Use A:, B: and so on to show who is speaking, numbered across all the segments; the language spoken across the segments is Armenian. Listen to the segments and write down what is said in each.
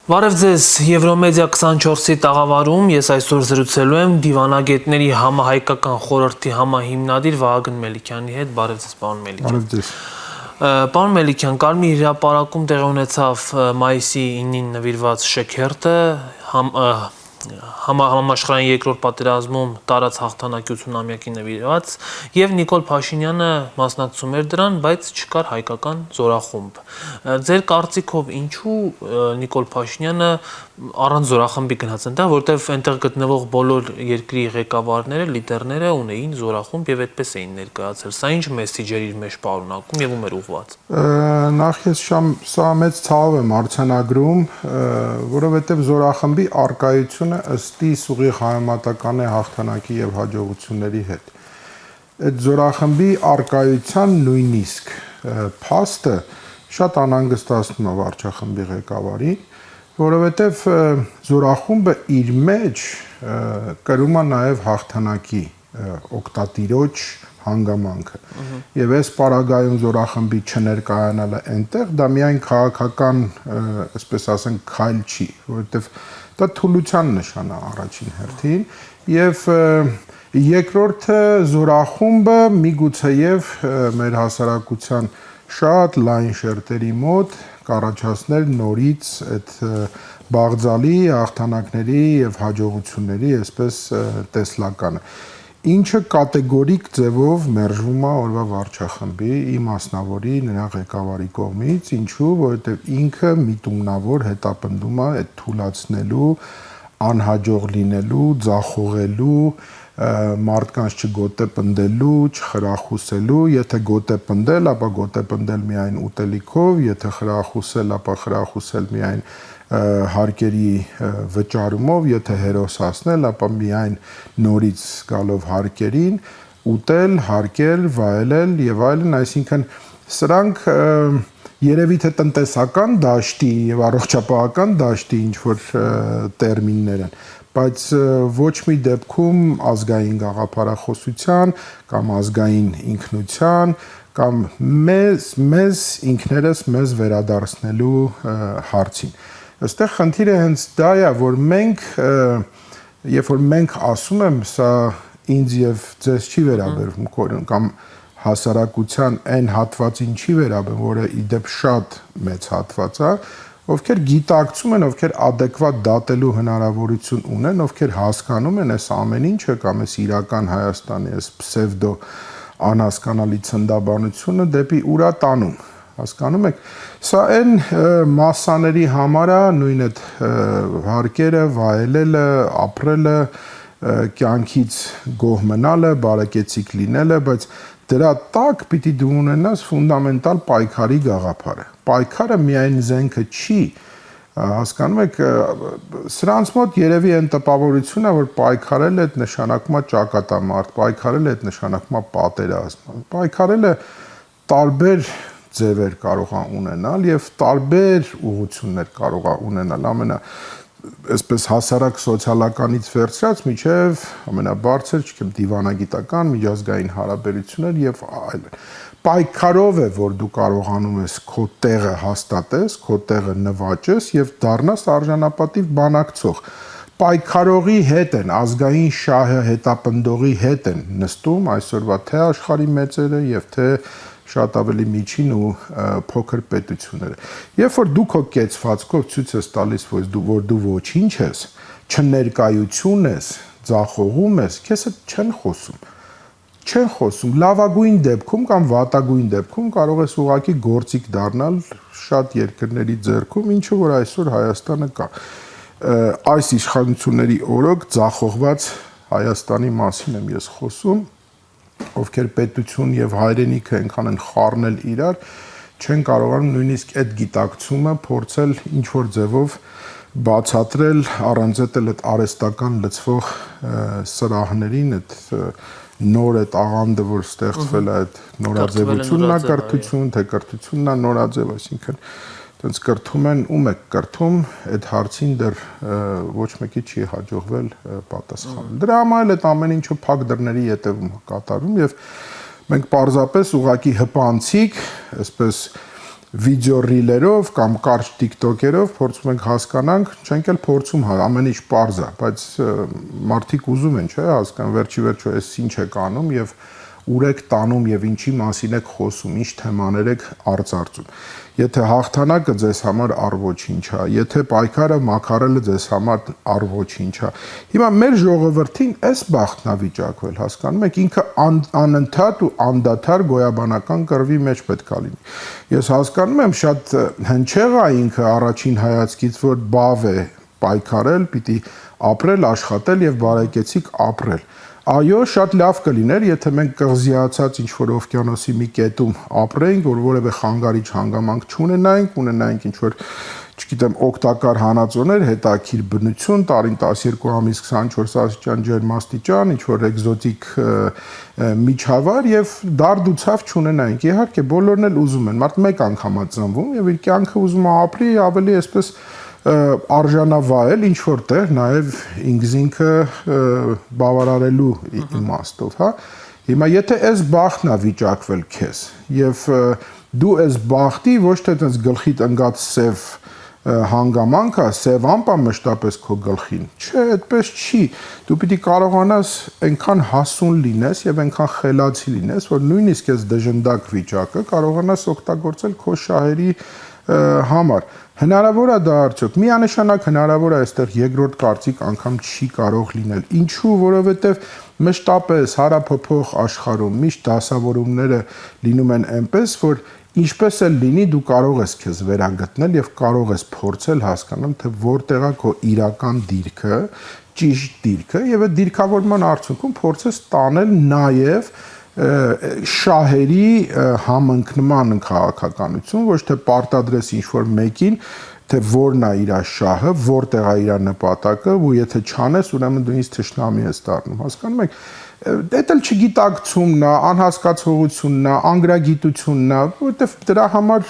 A: Բարև ձեզ, Եվրոմեդիա 24-ի տաղավարում ես այսօր զրուցելու եմ դիվանագետների համահայկական խորհրդի համահիմնադիր Վահագն Մելիքյանի հետ։ Բարև ձեզ, պարոն Մելիքյան։
B: Բարև ձեզ։
A: Պարոն Մելիքյան, Կարմիր հրապարակում տեղի ունեցավ մայիսի 9-ին նվիրված շքերթը, համաշխարհային երկրորդ պատերազմում տարած հաղթանակություն ամյակի նվիրված, եւ Նիկոլ Փաշինյանը մասնակցում էր դրան, բայց չկար հայկական զորախումբ։ Ձեր կարծիքով ինչու Նիկոլ Փաշինյանը առանց զորախմբի գնաց այնտեղ, որտեղ այնտեղ գտնվող բոլոր երկրի ղեկավարները, լիդերները ունեին զորախումբ եւ այդպես էին ներկայացել։ Սա ինչ մեսիջ էր իր մեջ պարունակում եւ ում էր ուղղված։
B: Նախ ես սա մեծ ցավ եմ արձանագրում, որովհետեւ զորախմբի արկայությունը ըստ իս ուղիղ համեմատական է հաղթանակի եւ հաջողությունների հետ։ Այդ զորախմբի արկայության նույնիսկ փաստը շատ անհանգստացնում է վարչախմբի ղեկավարին, որովհետև զորախումբը իր մեջ կրում է նաև հաղթանակի օգտատիրոջ հանգամանքը։ Եվ այս պարագայում զորախմբի չներկայանալը այնտեղ դա միայն քաղաքական, այսպես ասենք, քայլ չի, որովհետև դա թուլության նշան է առաջին հերթին, եւ երկրորդը զորախումբը միգուցեև մեր հասարակության շատ լայն շերտերի մոտ կառաջացնել նորից այդ բաղձալի հաղթանակների եւ հաջողությունների այսպես տեսլականը, ինչը կատեգորիկ ձևով մերժվում է օրվա վարչախմբի իմասնավորի նրա ղեկավարի կողմից, ինչու, որովհետեւ ինքը միտումնավոր հետապնդում է այդ թուլացնելու, անհաջող լինելու, ձախողելու, մարդկանց չգոտե պնդելու, չխրախուսելու, եթե գոտե պնդել, ապա գոտե պնդել միայն ուտելիքով, եթե խրախուսել, ապա խրախուսել միայն հարկերի վճարումով, եթե հերոսացնել, ապա միայն նորից գալով հարկերին, ուտել, հարկել, վայելել եւ այլն, այսինքն սրանք երևի թե տնտեսական դաշտի եւ առողջապահական դաշտի ինչ որ տերմիններ են, բայց ոչ մի դեպքում ազգային գաղափարախոսության կամ ազգային ինքնության կամ մեզ ինքներս մեզ վերադարձնելու հարցին։ Այստեղ խնդիրը հենց դա է, որ մենք, երբ որ մենք ասում եմ, սա ինձ եւ ձեզ չի վերաբերվում կամ հասարակության այն հատվածին չի վերաբերում, որը իդեպ շատ մեծ հատված է, ովքեր գիտակցում են, ովքեր adekvat դատելու հնարավորություն ունեն, ովքեր հասկանում են այս ամեն ինչը կամ այս իրական Հայաստանի այս պսևդո անհասկանալի ցնդաբանությունը դեպի ուրա տանում, հասկանում եք, սա այն մասսաների համար է, նույն այդ հարկերը, վայելելը, ապրելը, կյանքից գոհ մնալը, բարեկեցիկ լինելը, բայց դրա տակ պիտի դու ունենաս ֆունդամենտալ պայքարի գաղափարը։ Պայքարը միայն զենքը չի, հասկանում եք, սրանց մոտ երևի այն տպավորությունն է, որ պայքարելը այդ նշանակում է ճակատամարտ, պայքարելը այդ նշանակում է պատերազմ։ Պայքարելը տարբեր ձևեր կարող է ունենալ եւ տարբեր ուղղություններ կարող է ունենալ, այսպես հասարակ սոցիալականից վերցրած մինչև ամենաբարձր, չգիտեմ, դիվանագիտական, միջազգային հարաբերություններ եւ այլն։ Պայքարով է, որ դու կարողանում ես քո տեղը հաստատես, քո տեղը նվաճես եւ դառնաս արժանապատիվ բանակցող։ Պայքարողի հետ են, ազգային շահը հետապնդողի հետ են նստում այսօրվա թե աշխարհի մեծերը եւ թե շատ ավելի միջին ու փոքր պետությունները։ Երբ որ դու քո կեցվածքով ցույց ես տալիս, որ դու ոչինչ ես, չներկայություն ես, ձախողում ես, քեզ հետ չեն խոսում։ Լավագույն դեպքում կամ վատագույն դեպքում կարող ես ուղղակի գործիք դառնալ շատ երկրների ձեռքում, ինչը որ այսօր Հայաստանը կա։ Այս իշխանությունների օրոք ձախողված Հայաստանի մասին եմ ես խոսում, ովքեր պետություն եւ հայրենիքը այնքան են խառնել իրար, չեն կարողանում նույնիսկ այդ գիտակցումը փորձել ինչ որ ձևով բացատրել, առանձնել այդ արհեստական լցվող սրահներին, այդ նոր այդ աղանդը, որ ստեղծվել է, այդ նորաձևությունն է կրթություն, թե կրթությունն է նորաձև, այսինքն այդպես կրթում են, ում եք կրթում, այդ հարցին դեռ ոչ մեկի չի հաջողվել պատասխանել։ Դրա համար էլ այդ ամեն ինչը փակ դռների ետևում կատարվում եւ մենք պարզապես ուղակի հպանցիկ, այսպես վիդեո ռիլերով կամ կարճ TikTok-երով փորձում ենք հասկանանք, չենք էլ փորձում ամեն ինչ պարզ է, բայց մարդիկ ուզում են, չէ՞, հասկանան, վերջի վերջո էս ինչ եք անում եւ ուր եք տանում եւ ինչի մասին եք խոսում, ինչ թեմաներ եք արծարծում։ Եթե հաղթանակը ձեզ համար առ ոչինչ է, եթե պայքարը մաքարելը ձեզ համար առ ոչինչ է։ Հիմա մեր ժողովրդին էս բախտն է վիճակվել, հասկանում եք, ինքը անընդհատ ու անդադար գոյաբանական կռվի մեջ պետք է լինի։ Ես հասկանում եմ, շատ հնչեղ է ինքը առաջին հայացքից, որ բավ է պայքարել, պիտի ապրել, աշխատել եւ բարեկեցիկ ապրել։ Այո, շատ լավ կլիներ, եթե մենք կղզիացած ինչ-որ օվկիանոսի մի կետում ապրեինք, որ որևէ խանգարիչ հանգամանք չունենայինք, ունենայինք ինչ-որ, չգիտեմ, օգտակար հանածոներ, հետաքրքիր բնություն, տարին 12 ամիս 24 աստիճան ջերմաստիճան, ինչ-որ էկզոտիկ միջավայր եւ դարդ ու ցավ չունենայինք։ Իհարկե, բոլորն էլ ուզում են, մարդ մեկ անգամ է ծնվում եւ իր կյանքը ուզում է ապրի ավելի այսպես արժանավայել ինչ որտեղ նաև ինքզինքը բավարարելու իմաստով, հա։ Հիմա եթե այս բախտն է վիճակվել քեզ եւ դու այս բախտի ոչ թե այդպես գլխիդ ընկած սև հանգամանքա, սև ամպա մշտապես քո գլխին։ Չէ, այդպես չի։ Դու պիտի կարողանաս այնքան հասուն լինես եւ այնքան խելացի լինես, որ նույնիսկ այս դժնդակ վիճակը կարողանաս օգտագործել քո շահերի համար։ Հնարավոր է դա արդյոք։ Միանշանակ հնարավոր է այստեղ երկրորդ կարծիք անգամ չի կարող լինել։ Ինչու, որովհետև մշտապես հարափոփող աշխարհում միշտ դասավորումները լինում են այնպես, որ ինչպես էլ լինի դու կարող ես քեզ վերագտնել եւ կարող ես փորձել հասկանալ, թե որտեղ է քո իրական դիրքը, ճիշտ դիրքը եւ այդ դիրքավորման արդյունքում փորձես տանել նաեւ շահերի համընկնման քաղաքականություն, ոչ թե պարտադրես ինչ-որ մեկին, թե որն է իր շահը, որտեղ է իր նպատակը, ու եթե չանես, ուրեմն դու ինձ թշնամի ես դառնում, հասկանում եք։ Դա էլ չգիտակցումն է, անհասկացողությունն է, անգրագիտությունն է, որովհետև դրա համար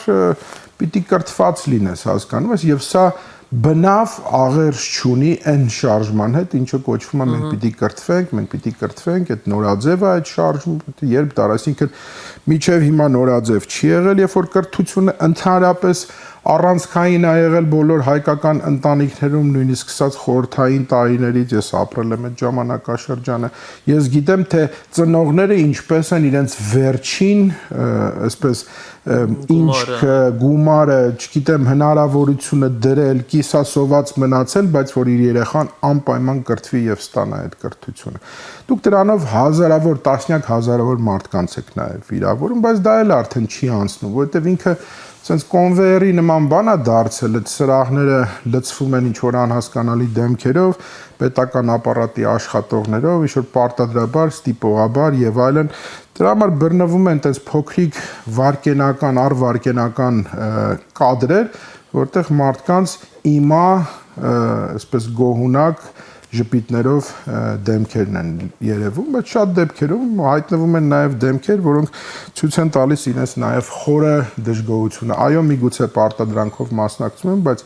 B: պիտի կրթված լինես, հասկանում ես, եւ սա բնավ աղերս չունի այն շարժման հետ, ինչը կոչվում է մենք պիտի կրթվենք, այդ նորաձևը այդ շարժումը երբ դար, այսինքն միջև հիմա նորաձև չի եղել, երբ որ կրթությունը ընդհանրապես առանցքային է եղել բոլոր հայկական ընտանիքներում, նույնիսկ սկսած խորհրդային տարիներից, ես ապրել եմ այդ ժամանակաշրջանը, ես գիտեմ, թե ծնողները ինչպես են իրենց վերջին, այսպես ինչքը, գումարը, չգիտեմ, հնարավորությունը դրել, կիսասոված մնացել, բայց որ իր երեխան անպայման կրթվի եւ ստանա այդ կրթությունը։ Դուք դրանով հազարավոր, տասնյակ հազարավոր մարդկանց եք նաեւ վիրավորում, բայց դա էլ արդեն չի անցնում, որովհետեւ ինքը Սենց կոնվեյերի նման բան է դարձել, այդ սրահները լցվում են ինչ-որ անհասկանալի դեմքերով, պետական ապարատի աշխատողներով, ինչ-որ պարտադրաբար, ստիպողաբար եւ այլն։ Դրա համար բռնվում են այդպես փոքրիկ վարկենական, առվարկենական կադրեր, որտեղ մարդկանց իմա, այսպես գոհունակ ժպիտներով դեմքերն են երևում, բայց շատ դեպքերում հայտնվում են նաև դեմքեր, որոնք ցույց են տալիս իրենց նաև խորը դժգոհությունը։ Այո, միգուցե պարտադրանքով մասնակցում են, բայց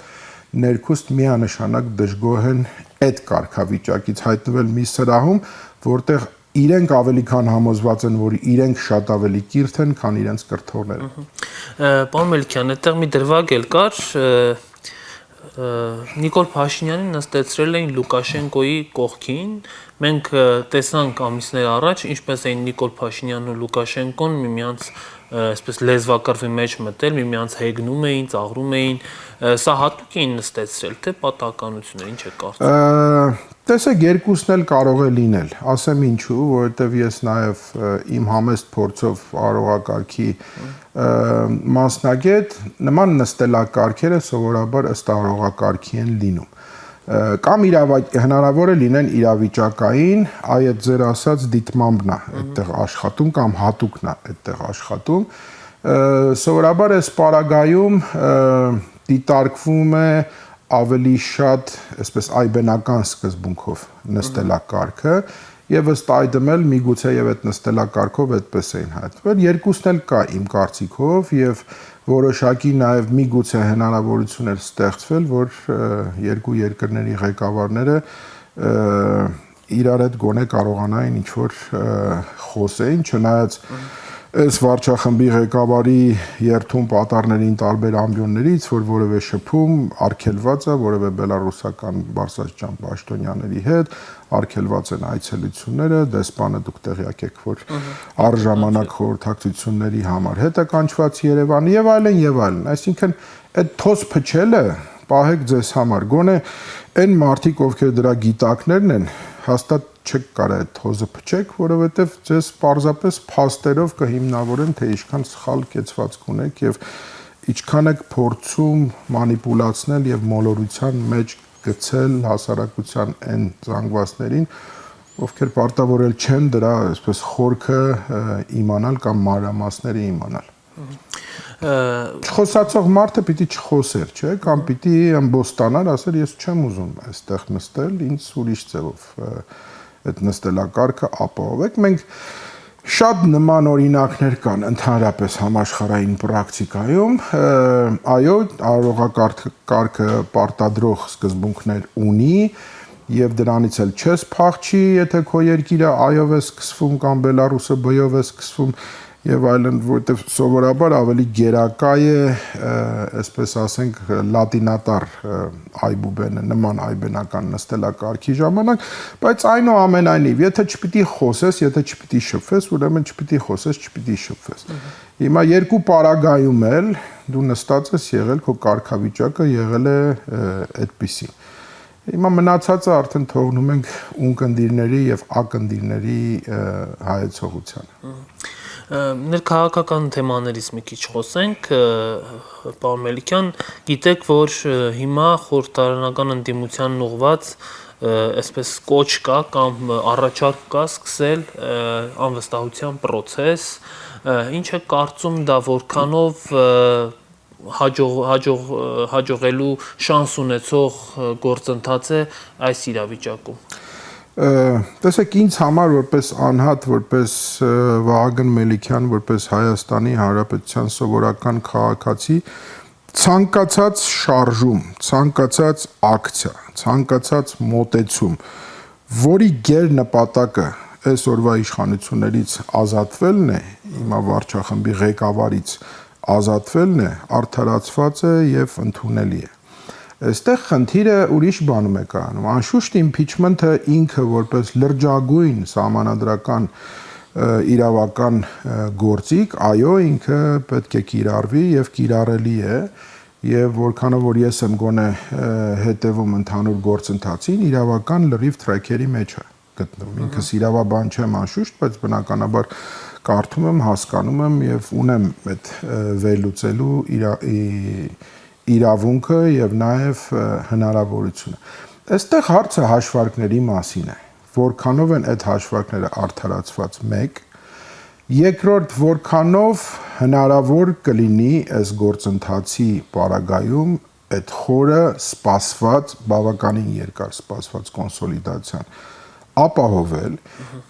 B: ներքուստ միանշանակ դժգոհ են այդ կարգավիճակից հայտնվել մի սրահում, որտեղ իրենք ավելի քան համոզված են, որ իրենք շատ ավելի կիրթ են, քան իրենց կրթողները։
A: Պարոն Մելիքյան, այդտեղ մի դրվագ էլ կար, Նիկոլ Փաշինյանին նստեցրել էին Լուկաշենկոյի կողքին, մենք տեսանք ամիսներ առաջ, ինչպես էին Նիկոլ Փաշինյանն ու Լուկաշենկոն միմյանց այսպես լեզվակռվի մեջ մտել, միմյանց հեգնում էին, ծաղրում էին, սա հատուկ էին նստեցրել, թե պատահականություն է, ինչ է կարծում։
B: Տեսեք, երկուսն էլ կարող է լինել, ասեմ ինչու, որովհետև ես նաև իմ համեստ փորձով արողակարգի մասնագետ, նման նստելակարգերը սովորաբար ըստ արողակարգի են լինում։ Կամ հնարավոր է լինեն իրավիճակային, այդ ձեր ասած դիտմամբն է այդտեղ աշխատում կամ հատուկն է այդտեղ աշխատում։ Սովորաբար այս պարագայում դիտարկվում է ավելի շատ, այսպես այբենական սկզբունքով նստելակարգը եւ ըստ այդմ էլ միգուցե եւ այդ նստելակարգով այդպես էին հայտնվել։ Երկուսն էլ կա իմ կարծիքով եւ որոշակի նաեւ միգուցե հնարավորություն էր ստեղծվել, որ երկու երկրների ղեկավարները իրար հետ գոնե կարողանային ինչ որ խոսեին, չնայած այս վարչախմբի ղեկավարի երթուն պատառներին տարբեր ամբիոններից, որ որևէ շփում արգելված է որևէ բելարուսական բարձրաստիճան պաշտոնյաների հետ, արգելված են այցելությունները, դեսպանը դուք տեղյակ եք, որ առժամանակ խորհրդակցությունների համար հետ է կանչված Երևան եւ այլն եւ այլն։ Այսինքն այդ թոս փչելը պահեք ձեզ համար, գոնե այն մարդիկ, ովքեր դրա գիտակներն են, հաստատ չեք կարող այդ թոզը փչեք, որովհետեւ ձեզ պարզապես փաստերով կհիմնավորեն, թե ինչքան սխալ կեցվածք ունեք եւ ինչքան եք փորձում մանիպուլացնել եւ մոլորության մեջ գցել հասարակության այն զանգվածներին, ովքեր պարտավորել չեն դրա այսպես խորքը իմանալ կամ մանրամասները իմանալ։ Չխոսացող մարդը պիտի չխոսեր, չէ՞, կամ պիտի ամբոստանար, ասեր ես չեմ ուզում այստեղ նստել, ինձ ուրիշ ձևով այդ նստելակարգը ապահովեք։ Մենք շատ նման օրինակներ կան ընդհանրապես համաշխարհային պրակտիկայում, այո, արարողակարգը պարտադրող սկզբունքներ ունի եւ դրանից էլ չես փախչի, եթե քո երկիրը այով է սկսվում կամ Բելարուսը բյով է սկսվում եւ այլն, որովհետեւ սովորաբար ավելի գերակա է, այսպես ասենք, լատինատար այբուբենը, նման այբենական նստելակարգի ժամանակ, բայց այնուամենայնիվ, եթե չպիտի խոսես, եթե չպիտի շփվես, ուրեմն չպիտի խոսես, չպիտի շփվես։ Հիմա երկու պարագայում էլ դու նստած ես եղել, քո կարգավիճակը եղել է այդպիսի։ Հիմա մնացածը արդեն թողնում ենք ունկնդիրների եւ ակնդիրների հայեցողությանը։
A: Ներքաղաքական թեմաներից մի քիչ խոսենք, պարոն Մելիքյան, գիտեք, որ հիմա խորհրդարանական ընդդիմության ուղված այսպես կոչ կա կամ առաջարկ կա սկսել անվստահության process, ինչ է կարծում դա որքանով հաջողելու շանս ունեցող գործընթաց է այս իրավիճակում։
B: Տեսեք, ինձ համար որպես անհատ, որպես Վահագն Մելիքյան, որպես Հայաստանի Հանրապետության սովորական քաղաքացի, ցանկացած շարժում, ցանկացած ակցիա, ցանկացած մոտեցում, որի գերնպատակը այսօրվա իշխանություններից ազատվելն է, հիմա վարչախմբի ղեկավարից ազատվելն է, արդարացված է եւ ընդունելի է։ Այստեղ խնդիրը ուրիշ բանում է կայանում։ Անշուշտ impeachment-ը ինքը որպես լրջագույն սահմանադրական իրավական գործիք, այո, ինքը պետք է կիրառվի եւ կիրառելի է, եւ որքանով որ ես եմ գոնե հետեւում ընդհանուր գործընթացին, իրավական լրիվ թրեքերի մեջ է գտնվում։ Ինքս իրավաբան չեմ անշուշտ, բայց բնականաբար կարդում եմ, հասկանում եմ եւ ունեմ այդ վերլուծելու իրավունքը եւ նաեւ հնարավորությունը։ Այստեղ հարցը հաշվարկների մասին է, որքանով են այդ հաշվարկները արդարացված, մեկ, երկրորդ, որքանով հնարավոր կլինի այս գործընթացի պարագայում այդ խորը սպասված, բավականին երկար սպասված կոնսոլիդացիան ապահովել,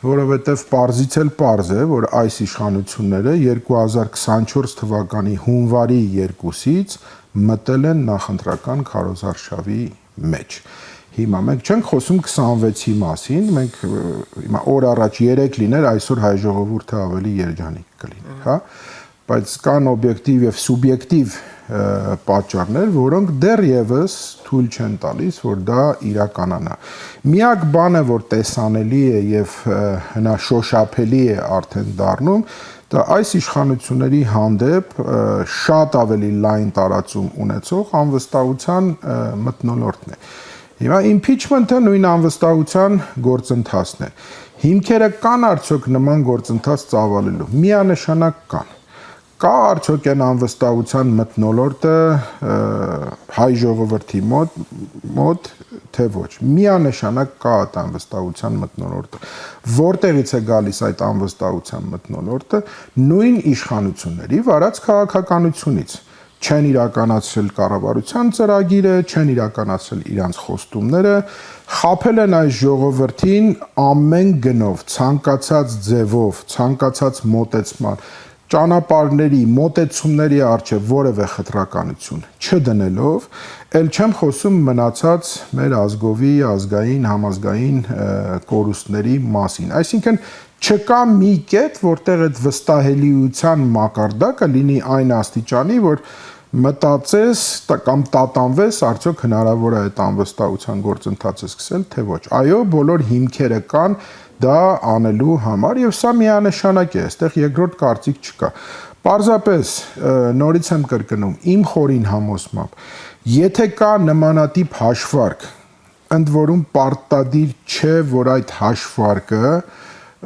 B: որովհետև պարզից էլ պարզ է, որ այս իշխանությունները 2024 թվականի հունվարի 2-ից մտել են նախընտրական քարոզարշավի մեջ։ Հիմա մենք չենք խոսում 26-ի մասին, մենք հիմա օր առաջ 3 լիներ, այսօր հայ ժողովուրդը ավելի երջանիկ կլիներ, հա, բայց կան օբյեկտիվ եւ սուբյեկտիվ պատճառներ, որոնք դեռևս թույլ չեն տալիս, որ դա իրականանա։ Միակ բանը, որ տեսանելի է եւ հնաշոշափելի է արդեն դառնում, դա այս իշխանությունների հանդեպ շատ ավելի լայն տարածում ունեցող անվստահության մթնոլորտն է։ Հիմա impeachment-ը նույն անվստահության գործընթացն է։ Հիմքերը կան արդյոք նման գործընթաց ծավալելու։ Միանշանակ կան։ Կա արդյոք այն անվստահության մթնոլորտը հայ ժողովրդի մոտ թե ոչ։ Միանշանակ կա այդ անվստահության մթնոլորտը։ Որտեղից է գալիս այդ անվստահության մթնոլորտը, նույն իշխանությունների վարած քաղաքականությունից։ Չեն իրականացրել կառավարության ծրագիրը, չեն իրականացրել իրանց խոստումները, խաբել են այս ժողովրդին ամեն գնով, ցանկացած ձևով, ցանկացած մոտեցման, ճանապարհների, մոտեցումների առջև որևէ խտրականություն չդնելով, ել չեմ խոսում մնացած մեր ազգովի, ազգային, համազգային կորուստների մասին։ Այսինքն չկա մի կետ, որտեղ այդ վստահելիության մակարդակը լինի այն աստիճանի, որ մտածես կամ տատանվես, արդյոք հնարավոր է այդ անվստահության գործընթացը սկսել, թե ոչ։ Այո, բոլոր հիմքերը կան դա անելու համար եւ սա միանշանակ է, այստեղ երկրորդ կարծիք չկա։ Պարզապես նորից եմ կրկնում, իմ խորին համոզմամբ, եթե կա նմանատիպ հաշվարկ, ընդ որում պարտադիր չէ, որ այդ հաշվարկը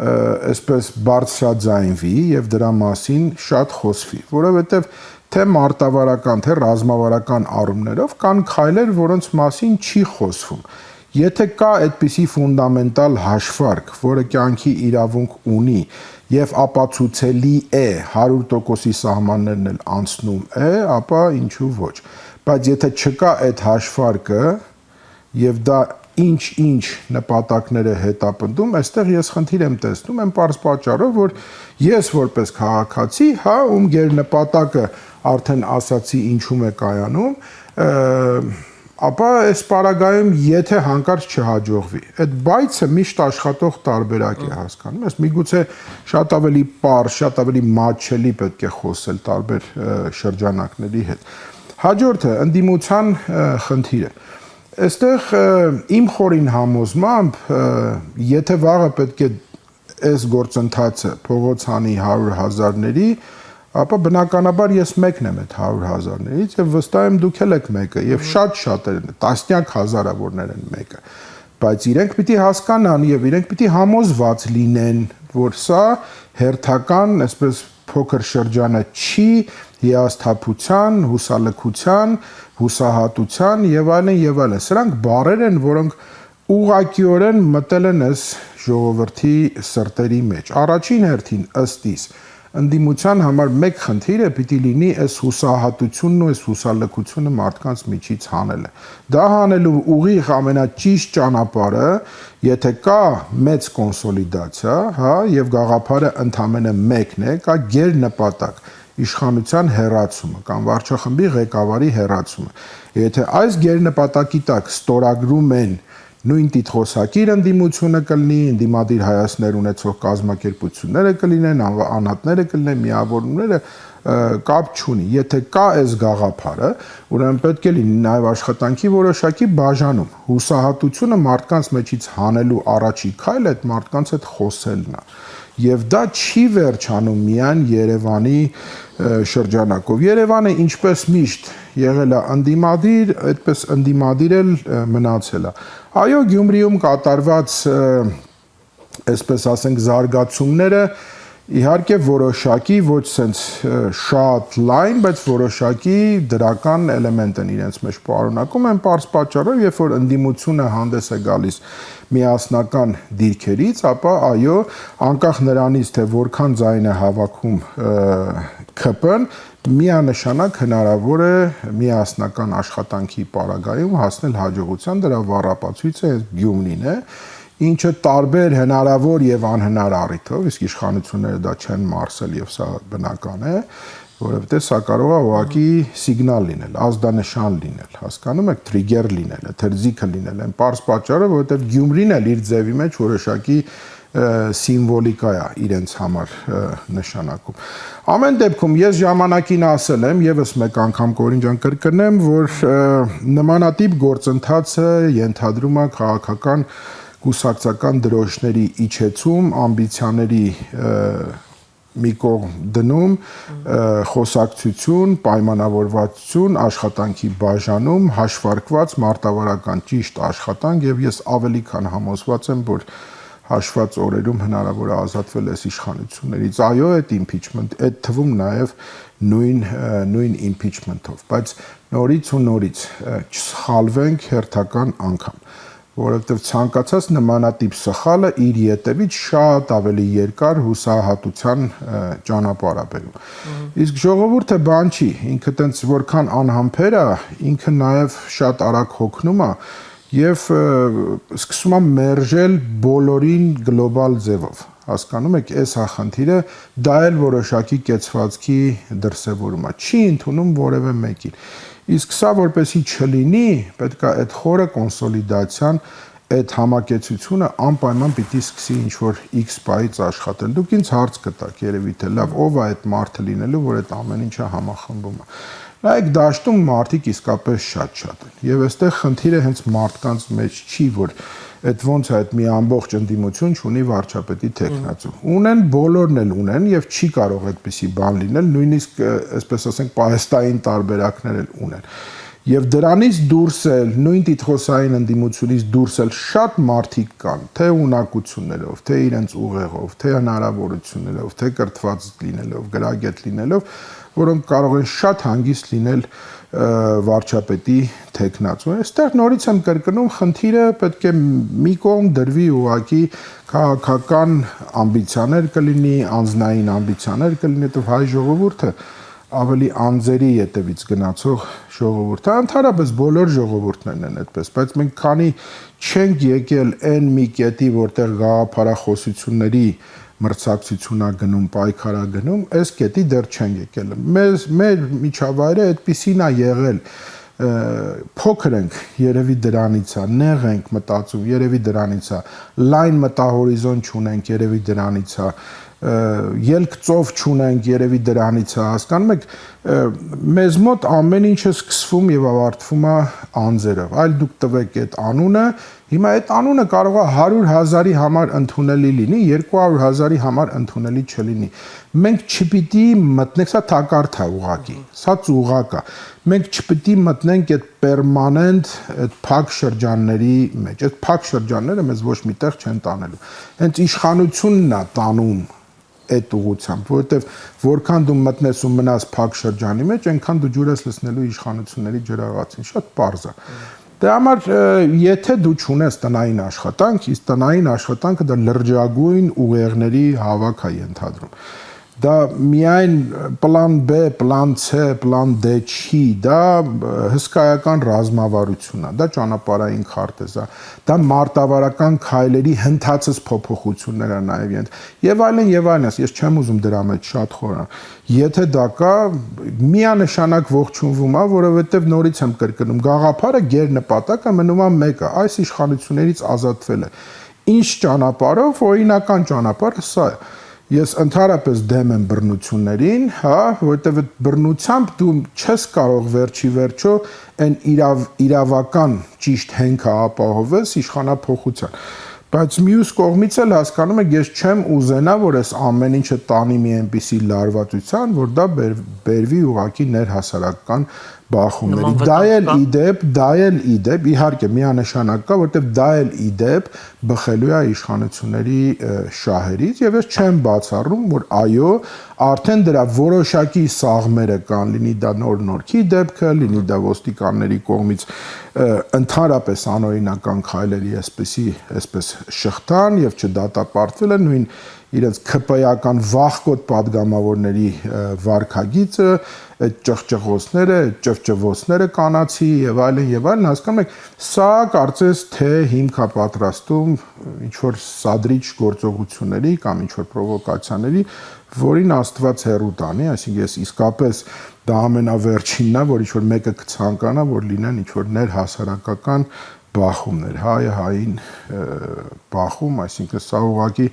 B: այսպես բարձրաձայնվի եւ դրա մասին շատ խոսվի, որովհետեւ թե մարտավարական, թե ռազմավարական առումներով կան քայլեր, որոնց մասին չի խոսվում։ Եթե կա այդպիսի ֆունդամենտալ հաշվարկ, որը կյանքի իրավունք ունի եւ ապացուցելի է 100%-ի սահմաններն էլ անցնում է, ապա ինչու ոչ։ Բայց եթե չկա այդ հաշվարկը եւ դա ինչ նպատակներ է հետապնդում, այստեղ ես խնդիր եմ տեսնում այն պարզ պատճառով, որ ես որպես քաղաքացի, հա, ում գերնպատակը արդեն ասացի ինչում է կայանում, ապա այս պարագայում եթե հանկարծ չհաջողվի, այդ բայցը միշտ աշխատող տարբերակ է հասկանում ես, միգուցե շատ ավելի պարզ, շատ ավելի մատչելի պետք է խոսել տարբեր շրջանակների հետ։ Հաջորդը ընդդիմության խնդիրը։ Այստեղ իմ խորին համոզմամբ, եթե վաղը պետք է այս գործընթացը փողոց հանի 100,000-ների, ապա բնականաբար ես մեկն եմ այդ 100,000-ներից եւ վստահ եմ դուք էլ եք մեկը եւ շատեր են, տասնյակ հազարավորներ են մեկը, բայց իրենք պիտի հասկանան եւ իրենք պիտի համոզված լինեն, որ սա հերթական, այսպես փոքր շրջանը չի հիասթափության, հուսալքության, հուսահատության եւ այլն, սրանք բառեր են, որոնք ուղղակիորեն մտել են այս ժողովրդի սրտերի մեջ։ Առաջին հերթին ըստ իս ընդդիմության համար մեկ խնդիր է պիտի լինի այս հուսահատությունն ու այս հուսալքությունը մարդկանց միջից հանելը։ Դա հանելու ուղիղ ամենաճիշտ ճանապարհը, եթե կա մեծ կոնսոլիդացիա, հա, եւ գաղափարը ընդամենը մեկն է, կա գերնպատակ իշխանության հեռացումը կամ վարչախմբի ղեկավարի հեռացումը։ Եթե այս գերնպատակի տակ ստորագրում են նույն տիտղոսակիր ընդդիմությունը կլինի, ընդդիմադիր հայացքներ ունեցող կազմակերպությունները կլինեն, անհատները կլինեն, միավորումները կապ չունի։ Եթե կա այս գաղափարը, ուրեմն պետք է լինի նաև աշխատանքի որոշակի բաժանում։ Հուսահատությունը մարդկանց մեջից հանելու առաջի քայլը այդ մարդկանց հետ խոսելն է։ Եվ դա չի վերջանում միայն Երևանի շրջանակով։ Երևանը ինչպես միշտ եղել է ընդդիմադիր, այդպես ընդդիմադիր էլ մնացել է։ Այո, Գյումրիում կատարված, այսպես ասենք, զարգացումները իհարկե որոշակի, ոչ սենց շատ լայն, բայց որոշակի դրական էլեմենտ են իրենց մեջ պարունակում են պարզ պատճառով, երբ որ ընդդիմությունը հանդես է գալիս միասնական դիրքերից, ապա այո, անկախ նրանից, թե որքան ձայն է հավաքում ՔՊ-ն, միանշանակ հնարավոր է միասնական աշխատանքի պարագայում հասնել հաջողության, դրա վառապացույցը Գյումրին է, ինչը տարբեր հնարավոր եւ անհնար առիթով, իսկ իշխանությունները դա չեն մարսել եւ սա բնական է, որովհետեւ սա կարող է ուղղակի սիգնալ լինել, ազդանշան լինել, հասկանում եք, տրիգեր լինել, թերձիքը լինել, այն պարզ պատճառով, որովհետեւ Գյումրին էլ իր ձևի մեջ որոշակի սիմվոլիկա է իրենց համար նշանակում։ Ամեն դեպքում ես ժամանակին ասել եմ, եւս մեկ անգամ Կորին ջան կրկնեմ, որ նմանատիպ գործընթացը ենթադրում է քաղաքական կուսակցական դրոշների իջեցում, ամբիցիաների մի կողմ դնում, խոսակցություն, պայմանավորվածություն, աշխատանքի բաժանում, հաշվարկված մարտավարական ճիշտ աշխատանք եւ ես ավելի քան համոզված եմ, որ հաշված օրերում հնարավոր է ազատվել այս իշխանություններից։ Այո, այդ impeachment, այդ թվում նաև նույն impeachment-ով, բայց նորից չսխալվենք հերթական անգամ, որովհետև ցանկացած նմանատիպ սխալը իր ետևից շատ ավելի երկար հուսահատության ճանապարհ է բերում։ Իսկ ժողովուրդը բան չի, ինքը տենց որքան անհամբեր է, ինքը նաև շատ արագ հոգնում է, եւ սկսում եմ մերժել բոլորին գլոբալ ձևով։ Հասկանում եք, այս խնդիրը դա էլ որոշակի կեցվածքի դրսևորում է։ Չի ընդունում որևէ մեկին։ Իսկ սա որպեսի չլինի, պետք է այդ խորը կոնսոլիդացիան, այդ համակեցությունը անպայման պիտի սկսի ինչ-որ X պայից աշխատել։ Դուք ինձ հարց կտաք, երևի թե լավ, ով է այդ մարդը լինելու, որ այդ ամեն ինչը համախմբում է։ Նայեք, դաշտում մարդիկ իսկապես շատ են։ Եվ այստեղ խնդիրը հենց մարդկանց մեջ չի, որ այդ ոնց է այդ մի ամբողջ ընդդիմություն ունի վարչապետի տեխնացու։ Ունեն, բոլորն էլ ունեն եւ չի կարող այդպիսի բան լինել, նույնիսկ այսպես ասենք պահեստային տարբերակներ էլ ունեն։ Եվ դրանից դուրս էլ նույն տիտղոսային ընդդիմությունից դուրս էլ շատ մարդիկ կան, թե ունակություններով, թե իրենց ուղեղով, թե հնարավորություններով, թե կրթված լինելով, գրագետ լինելով, որոնք կարող են շատ հանգիստ լինել վարչապետի տեխնացու։ Այստեղ նորից եմ կրկնում, խնդիրը պետք է մի կողմ դրվի ուղղակի քաղաքական ամբիցիաներ կլինի, անձնային ամբիցիաներ կլինի, որտեղ հայ ժողովուրդը ավելի անձերի ետևից գնացող ժողովուրդ է, ընդհանրապես բոլոր ժողովուրդներն են այդպես, բայց մենք քանի չենք եկել այն մի կետի, որտեղ գաղափարախոսությունների մրցակցությունա գնում, պայքարա գնում, այս կետի դեռ չեն եկել։ Մեր միջավայրը այդպիսին է եղել, փոքր ենք, երևի դրանից է, նեղ ենք մտածում, երևի դրանից է, լայն մտահորիզոն չունենք, երևի դրանից է, ելք ծով չունենք, երևի դրանից է, հասկանում եք, մեզ մոտ ամեն ինչը սկսվում եւ ավարտվում է անձերով, այլ դուք տվեք այդ անունը, հիմա այդ անունը կարող է 100,000-ի համար ընդունելի լինի, 200,000-ի համար ընդունելի չլինի։ Մենք չպիտի մտնենք, սա թակարդ է ուղղակի, սա ծուղակ է։ Մենք չպիտի մտնենք այդ պերմանենտ, այդ փակ շրջանների մեջ։ Այդ փակ շրջանները մեզ ոչ միտեղ չեն տանելու։ Հենց իշխանությունն է տանում այդ ուղղությամբ, որովհետև որքան դու մտնես ու մնաս փակ շրջանի մեջ, այնքան դու ջուր ես լցնելու իշխանությունների ջրաղացին, շատ պարզ է։ Դրա համար եթե դու չունես տնային աշխատանք, իսկ տնային աշխատանքը դա լրջագույն ուղեղների հավաք է ենթադրում։ Դա միայն պլան B, պլան C, պլան D չի, դա հսկայական ռազմավարություն է, դա ճանապարհային քարտեզ է, դա մարտավարական քայլերի հնդածս փոփոխություններ է նաև եւ այլն, ես չեմ ուզում դրա մեջ շատ խորան։ Եթե դա կա, միանշանակ ողջունվում է, որովհետեւ նորից եմ կրկնում, գաղափարը գերնպատակը մնում է մեկը, այս իշխանություններից ազատվելը։ Ինչ ճանապարհով, օրինական ճանապարհը սա է։ Ես ընդհանրապես դեմ եմ բռնություններին, հա, որովհետև այդ բռնությամբ դու չես կարող վերջի վերջո այն իրավական ճիշտ հենքը ապահովես իշխանափոխության։ Բայց մյուս կողմից էլ հասկանում եք, ես չեմ ուզենա, որ այս ամեն ինչը տանի մի այնպիսի լարվածության, որ դա բերվի ուղղակի ներհասարական բախումների։ Դա էլ իդեպ, իհարկե միանշանակ կա, որտեղ դա էլ իդեպ բխելու է իշխանությունների շահերից եւ ես չեմ բացառում, որ այո, արդեն դրա որոշակի սաղմերը կան, լինի դա նոր-նորքի դեպքը, լինի դա ոստիկանների կողմից ընդհանրապես անօրինական քայլերի այսպես շղթան եւ չդատապարտվելը նույն իրենց ԿՊ-ական վախկոտ падգամավորների վարքագիծը, այդ ճղճղոցները, այդ ճվճվոցները կանացի եւ այլն, հասկանում եք, սա կարծես թե հիմք է պատրաստում ինչ որ սադրիչ գործողությունների կամ ինչ որ պրովոկացիաների, որին Աստված հեռու տանի, այսինքն ես իսկապես դա ամենավերջինն է, որ ինչ որ մեկը կցանկանա, որ լինեն ինչ որ ներհասարակական բախումներ, հայը հային բախում, այսինքն սա ուղղակի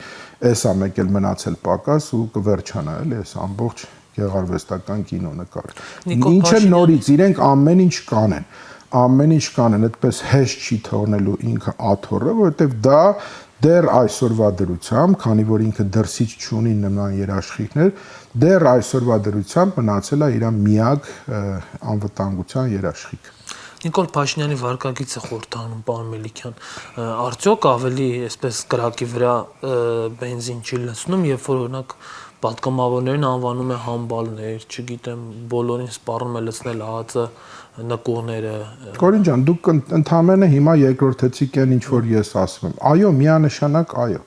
B: էս է մեկ էլ մնացել պակաս ու կվերջանա էլի այս ամբողջ գեղարվեստական կինո նկարը։ Ինչը նորից իրենք ամեն ինչ կանեն, այդպես հեշտ չի թողնելու ինքը աթոռը, որովհետև դա դեռ այսօրվա դրությամբ, քանի որ ինքը դրսից չունի նման երաշխիքներ, դեռ այսօրվա դրությամբ մնացել է իր միակ անվտանգության երաշխիքը։
A: Նիկոլ Փաշինյանի վարկագիծը խորհրդանում, պարոն Մելիքյան, արդյոք ավելի այսպես կրակի վրա բենզին չի լցնում, երբ որ օրինակ պատգամավորներին անվանում է համբալներ, չգիտեմ, բոլորին սպառնում է լցնել ԱԱԾ նկուղները։
B: Կորին ջան, դուք ընդհանրապես հիմա երկրորդեցիք են ինչ որ ես ասում եմ։ Այո, միանշանակ այո։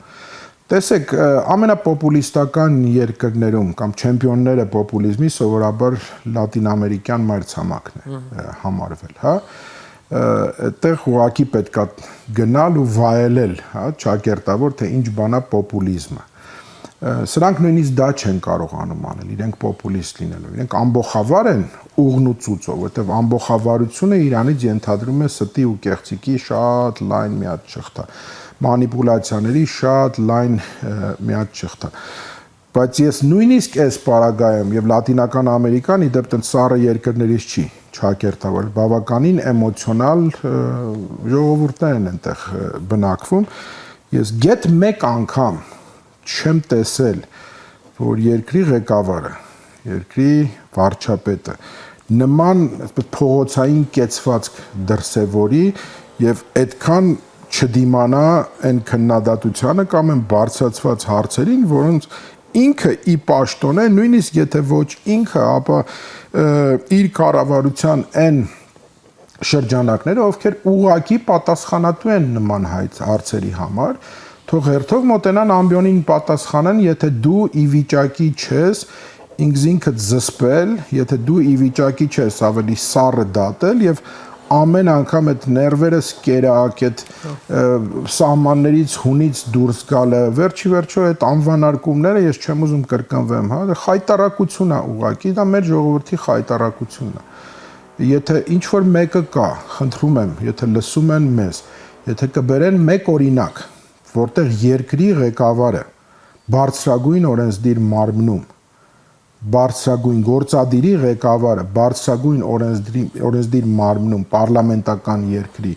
B: Տեսեք, ամենապոպուլիստական երկրներում կամ չեմպիոնները պոպուլիզմի սովորաբար լատինամերիկյան մայրցամաքն է համարվել, հա։ այդտեղ ուղղակի պետքա գնալ ու վայելել, հա, ճակերտավոր թե ինչ բանա պոպուլիզմը։ Սրանք նույնիսկ դա չեն կարողանում անել, իրենք պոպուլիստ լինելով։ Իրենք ամբողջավար են ուղն ու ծուծով, որովհետև ամբողջավարությունը իրանից ենթադրում է ստի ու կեղծիկի շատ լայն մի հատ շղթա, մանիպուլյացիաների շատ լայն մի հատ շղթա։ Բայց ես նույնիսկ այս պարագայում եւ Լատինական Ամերիկան իդեպ տենց սառը երկրներից չի ճակերտավոր, բավականին էմոցիոնալ ժողովուրդներ են այնտեղ բնակվում։ Ես գեթ մեկ անգամ չեմ տեսել, որ երկրի ղեկավարը, երկրի վարչապետը նման այսպես փողոցային կեցվածք դրսևորի եւ այդքան չդիմանա այն քննադատությանը կամ այն բարձրացված հարցերին, որոնց ինքը ի պաշտոն է, նույնիսկ եթե ոչ ինքը, ապա իր կառավարության այն շրջանակները, ովքեր ուղղակի պատասխանատու են նման հարցերի համար, թող հերթով մոտենան ամբիոնին պատասխանեն, եթե դու ի վիճակի չես ինքզինքդ զսպել, եթե դու ի վիճակի չես ավելի սառը դատել եւ ամեն անգամ այդ ներվերս կերակ, այդ սահմաններից հունից դուրս գալը, վերջի վերջո այդ անվանարկումները ես չեմ ուզում կրկնվեմ, հա, խայտարակություն է ուղղակի, դա մեր ժողովրդի խայտարակությունն է։ Եթե ինչ որ մեկը կա, խնդրում եմ, եթե լսում են մեզ, եթե կբերեն մեկ օրինակ, որտեղ երկրի ղեկավարը բարձրագույն օրենսդիր մարմնում բարձրագույն գործադիրի ղեկավարը բարձրագույն օրենսդիր մարմնում պարլամենտական երկրի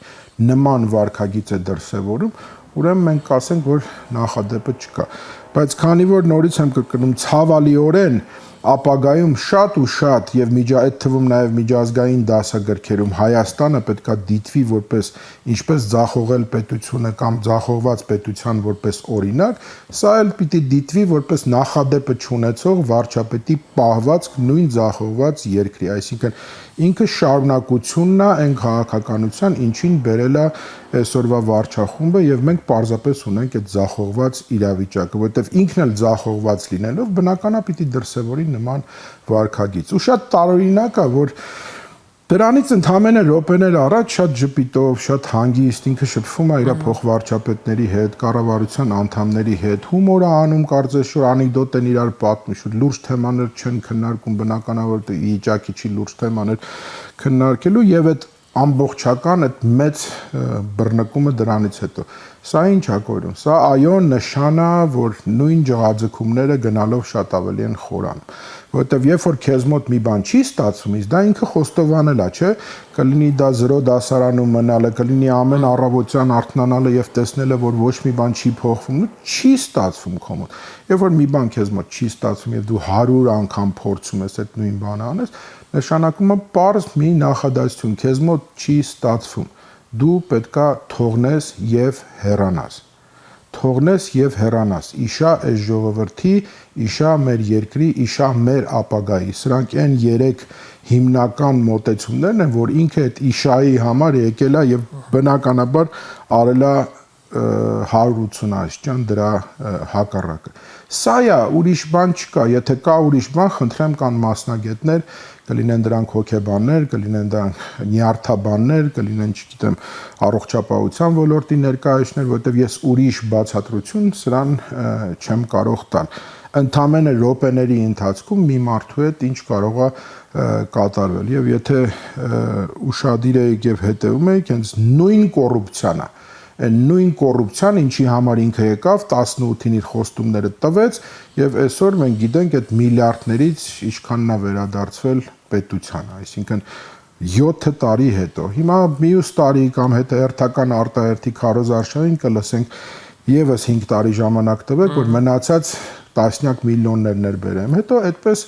B: նման վարքագիծ է դրսևորում, ուրեմն մենք կասենք, որ նախադեպը չկա։ Բայց քանի որ նորից եմ կրկնում, ցավալիորեն ապագայում շատ ու շատ եւ այդ թվում նաեւ միջազգային դասագրքերում Հայաստանը պետքա դիտվի որպես ինչպես ձախողել պետությունը կամ ձախողված պետության որպես օրինակ, սա էլ պիտի դիտվի որպես նախադեպը չունեցող վարչապետի պահվածք նույն ձախողված երկրի, այսինքն ինքը շարունակությունն է այն քաղաքականության, ինչին բերել է այսօրվա վարչախումբը եւ մենք պարզապես ունենք այդ ձախողված իրավիճակը, որովհետեւ ինքն էլ ձախողված լինելով բնականա պիտի դրսևորի նման վարքագիծ։ Ու շատ տարօրինակ է, որ դրանից ընդամենը րոպեներ առաջ շատ ժպիտով, շատ հանգիստ ինքը շփվում է իր փոխվարչապետների հետ, կառավարության անդամների հետ, հումոր է անում, կարծես որ անեկդոտ են իրար պատմում, շուտ լուրջ թեմաներ չեն քննարկում, բնականաբար վիճակի չի լուրջ թեմաներ քննարկելու եւ այդ ամբողջական այդ մեծ բռնկումը դրանից հետո։ Սա ինչ է կորում։ Սա այո նշան է, որ նույն ջղաձգումները գնալով շատ ավելի են խորանում։ Որովհետև երբ որ քեզ մոտ մի բան չի ստացվում, իսկ դա ինքը խոստովանել է, չէ՞, կլինի դա 0 դասարանում մնալը, կլինի ամեն առավոտյան արթնանալը եւ տեսնելը, որ ոչ մի բան չի փոխվում, չի ստացվում քո մոտ։ Երբ որ մի բան քեզ մոտ չի ստացվում եւ դու 100 անգամ փորձում ես այդ նույն բանը անես, նշանակում է պարզ մի նախադասություն, քեզ մոտ չի ստացվում։ Դու պետքա թողնես եւ հեռանաս։ Թողնես եւ հեռանաս։ Իշա այս ժողովրդի, իշա մեր երկրի, իշա մեր ապագայի։ Սրանք այն 3 հիմնական մոտեցումներն են, որ ինքը այդ իշայի համար եկել է եւ բնականաբար արել է 180 աստիճան դրա հակառակը։ Սա է, ուրիշ բան չկա, եթե կա ուրիշ բան, խնդրեմ կան մասնագետներ, կլինեն դրանք հոգեբաններ, կլինեն դրանք նյարդաբաններ, կլինեն, չգիտեմ, առողջապահության ոլորտի ներկայացուցիչներ, որովհետև ես ուրիշ բացատրություն սրան չեմ կարող տալ։ Ընդամենը րոպեների ընթացքում մի մարդու հետ ինչ կարող է կատարվել եւ եթե ուշադիր եք եւ հետեւում եք, հենց նույն կոռուպցիան է այն նույն կոռուպցիան, ինչի համար ինքը եկավ 18-ին իր խոստումները տվեց եւ այսօր մենք գիտենք այդ միլիարդներից ինչքանն է վերադարձվել պետությանը, այսինքն 7 տարի հետո։ Հիմա մյուս տարի կամ հետեերթական արտահերթի քարոզարշավին կլսենք եւս 5 տարի ժամանակ տվեք, որ մնացած տասնյակ միլիոններ ներբերեմ։ Հետո այդպես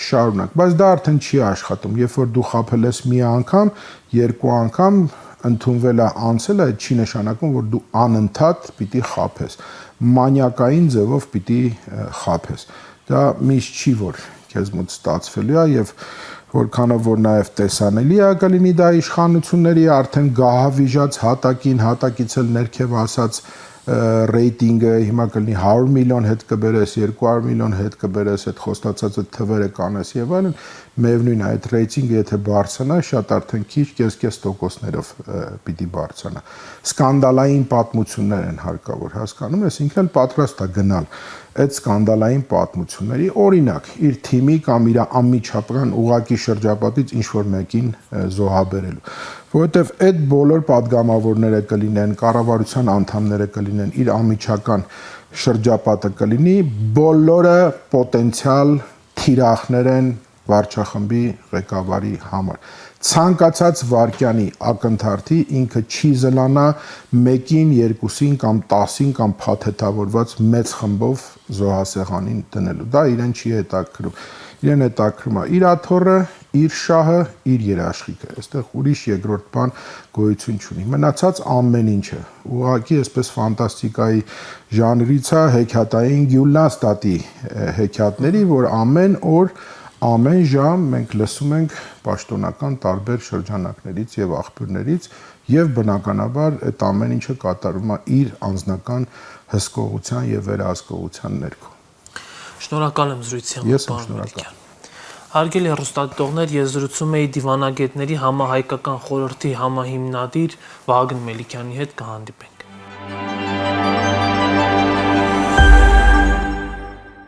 B: շարունակ, բայց դա արդեն չի աշխատում։ Երբ որ դու խաբել ես մի անգամ, երկու անգամ ընդունվել է անցել, այդ չի նշանակում, որ դու անընդհատ պիտի խաբես, մանյակային ձևով պիտի խաբես։ Դա միշտ չի, որ քեզ մոտ ստացվելու է եւ որքանով որ նաեւ տեսանելի է կլինի դա իշխանությունների արդեն գահավիժած հատակին, հատակից էլ ներքև ասած ռեյտինգը հիմա կլինի 100 միլիոն հետ կբերես, 200 միլիոն հետ կբերես, այդ խոստացած թվերը կանես եւ այլն, միևնույն է այդ ռեյտինգը եթե բարձրանա, շատ արդեն քիչ կես-տոկոսներով պիտի բարձրանա։ Սկանդալային պատմություններ են հարկավոր, հասկանում ես, ինքն էլ պատրաստ է գնալ այդ սկանդալային պատմությունների, օրինակ, իր թիմի կամ իր անմիջական ուղակի շրջապատից ինչ որ մեկին զոհաբերելու, որովհետև այդ բոլոր падգամավորները կլինեն, կառավարության անդամները կլինեն, իր անմիջական շրջապատը կլինի, բոլորը պոտենցիալ թիրախներ են վարչախմբի ղեկավարի համար։ Ցանկացած վարկյանի ակնթարթի ինքը չի զլանա 1-ին, 2-ին կամ 10-ին կամ փաթեթավորված մեծ խմբով զոհասեղանին դնելու։ Դա իրեն չի հետաքրքրում։ Իրեն հետաքրում է իր աթոռը, իր շահը, իր երաշխիքը։ Այստեղ ուրիշ երկրորդ բան գոյություն չունի։ Մնացած ամեն ինչը ուղղակի այսպես ֆանտաստիկայի ժանրից է հեքիաթային գյուլնաստատի հեքիաթների, որ ամեն օր ամեն ժամ մենք լսում ենք պաշտոնական տարբեր շրջանակներից եւ աղբյուրներից եւ բնականաբար այդ ամեն ինչը կատարվում է իր անձնական հսկողության եւ վերահսկողության ներքո։
A: Շնորհակալ եմ զրույցի համար, պարոն Մելիքյան։ Հարգելի հեռուստադիտողներ, ես զրուցում էի դիվանագետների համահայկական խորհրդի համահիմնադիր Վահագն Մելիքյանի հետ, կհանդիպենք։